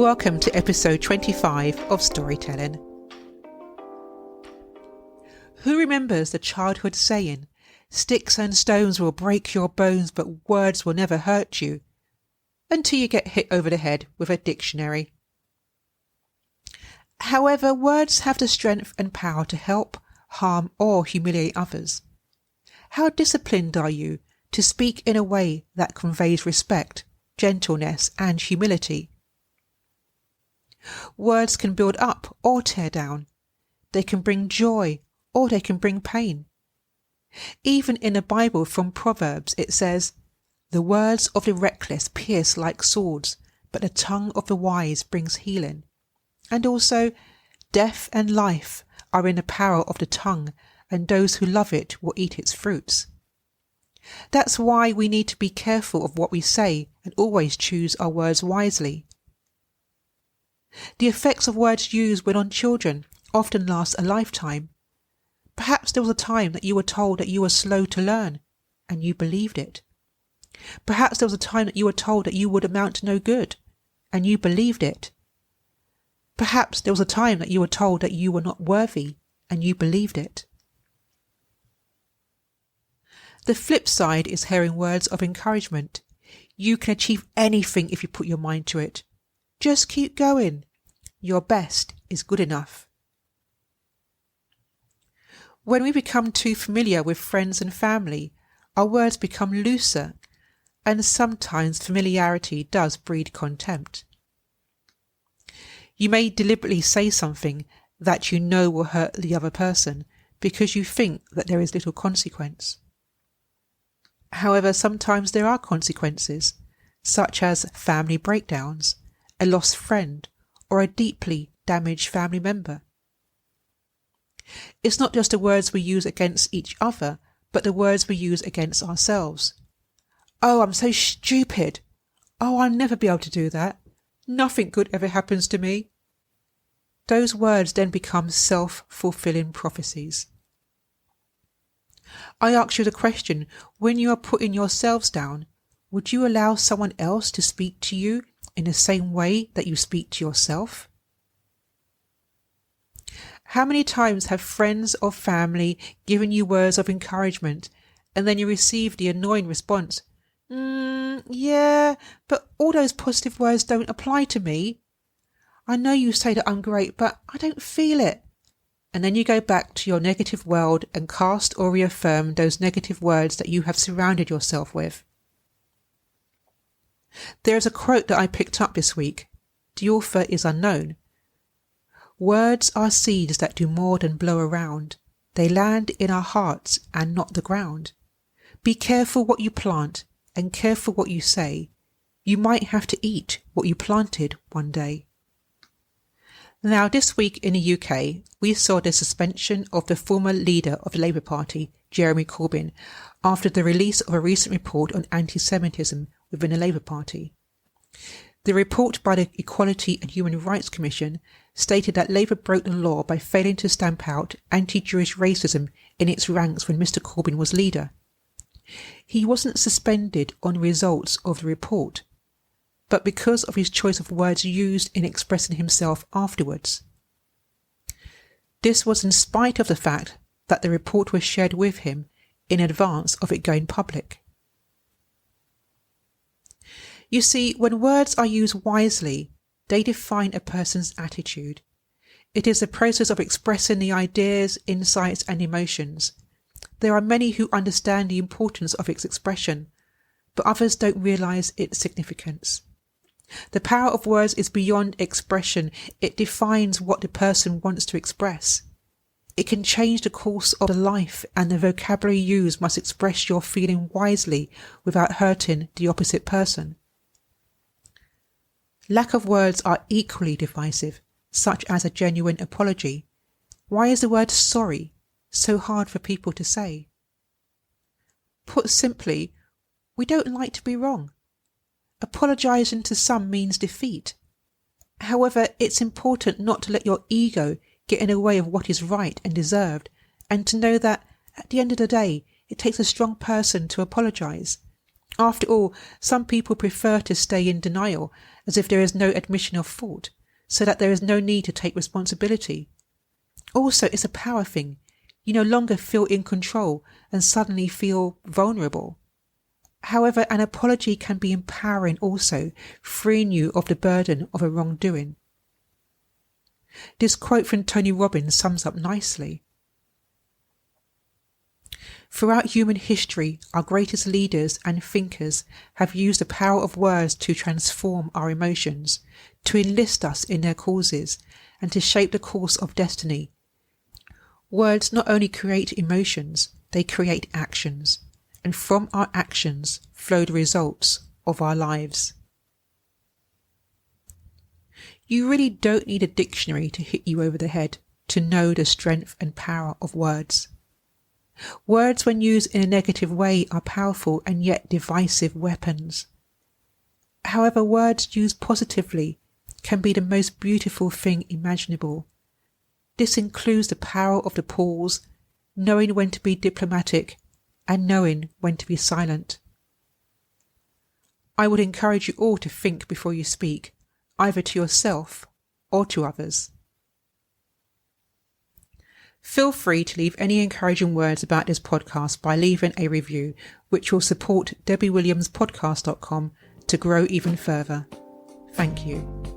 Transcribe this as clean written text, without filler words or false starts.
Welcome to episode 25 of Storytelling. Who remembers the childhood saying, "Sticks and stones will break your bones, but words will never hurt you," until you get hit over the head with a dictionary? However, words have the strength and power to help, harm, or humiliate others. How disciplined are you to speak in a way that conveys respect, gentleness, and humility? Words can build up or tear down. They can bring joy or they can bring pain. Even in the Bible from Proverbs it says, "The words of the reckless pierce like swords, but the tongue of the wise brings healing." And also, "Death and life are in the power of the tongue, and those who love it will eat its fruits." That's why we need to be careful of what we say and always choose our words wisely. The effects of words used when on children often last a lifetime. Perhaps there was a time that you were told that you were slow to learn, and you believed it. Perhaps there was a time that you were told that you would amount to no good, and you believed it. Perhaps there was a time that you were told that you were not worthy, and you believed it. The flip side is hearing words of encouragement. You can achieve anything if you put your mind to it. Just keep going. Your best is good enough. When we become too familiar with friends and family, our words become looser, and sometimes familiarity does breed contempt. You may deliberately say something that you know will hurt the other person because you think that there is little consequence. However, sometimes there are consequences, such as family breakdowns, a lost friend, or a deeply damaged family member. It's not just the words we use against each other, but the words we use against ourselves. "Oh, I'm so stupid. Oh, I'll never be able to do that. Nothing good ever happens to me." Those words then become self-fulfilling prophecies. I ask you the question, when you are putting yourselves down, would you allow someone else to speak to you in the same way that you speak to yourself? How many times have friends or family given you words of encouragement and then you receive the annoying response, "Yeah, but all those positive words don't apply to me. I know you say that I'm great, but I don't feel it." And then you go back to your negative world and cast or reaffirm those negative words that you have surrounded yourself with. There is a quote that I picked up this week. The author is unknown. "Words are seeds that do more than blow around. They land in our hearts and not the ground. Be careful what you plant and careful what you say. You might have to eat what you planted one day." Now, this week in the UK, we saw the suspension of the former leader of the Labour Party, Jeremy Corbyn, after the release of a recent report on anti-Semitism within the Labour Party. The report by the Equality and Human Rights Commission stated that Labour broke the law by failing to stamp out anti-Jewish racism in its ranks when Mr Corbyn was leader. He wasn't suspended on the results of the report, but because of his choice of words used in expressing himself afterwards. This was in spite of the fact that the report was shared with him in advance of it going public. You see, when words are used wisely, they define a person's attitude. It is the process of expressing the ideas, insights, and emotions. There are many who understand the importance of its expression, but others don't realise its significance. The power of words is beyond expression. It defines what the person wants to express. It can change the course of the life, and the vocabulary used must express your feeling wisely without hurting the opposite person. Lack of words are equally divisive, such as a genuine apology. Why is the word sorry so hard for people to say? Put simply, we don't like to be wrong. Apologising to some means defeat. However, it's important not to let your ego get in the way of what is right and deserved, and to know that, at the end of the day, it takes a strong person to apologise. After all, some people prefer to stay in denial, as if there is no admission of fault, so that there is no need to take responsibility. Also, it's a power thing. You no longer feel in control and suddenly feel vulnerable. However, an apology can be empowering also, freeing you of the burden of a wrongdoing. This quote from Tony Robbins sums up nicely. Throughout human history, our greatest leaders and thinkers have used the power of words to transform our emotions, to enlist us in their causes, and to shape the course of destiny. Words not only create emotions, they create actions, and from our actions flow the results of our lives. You really don't need a dictionary to hit you over the head to know the strength and power of words. Words, when used in a negative way, are powerful and yet divisive weapons. However, words used positively can be the most beautiful thing imaginable. This includes the power of the pause, knowing when to be diplomatic and knowing when to be silent. I would encourage you all to think before you speak, either to yourself or to others. Feel free to leave any encouraging words about this podcast by leaving a review, which will support debbiewilliamspodcast.com to grow even further. Thank you.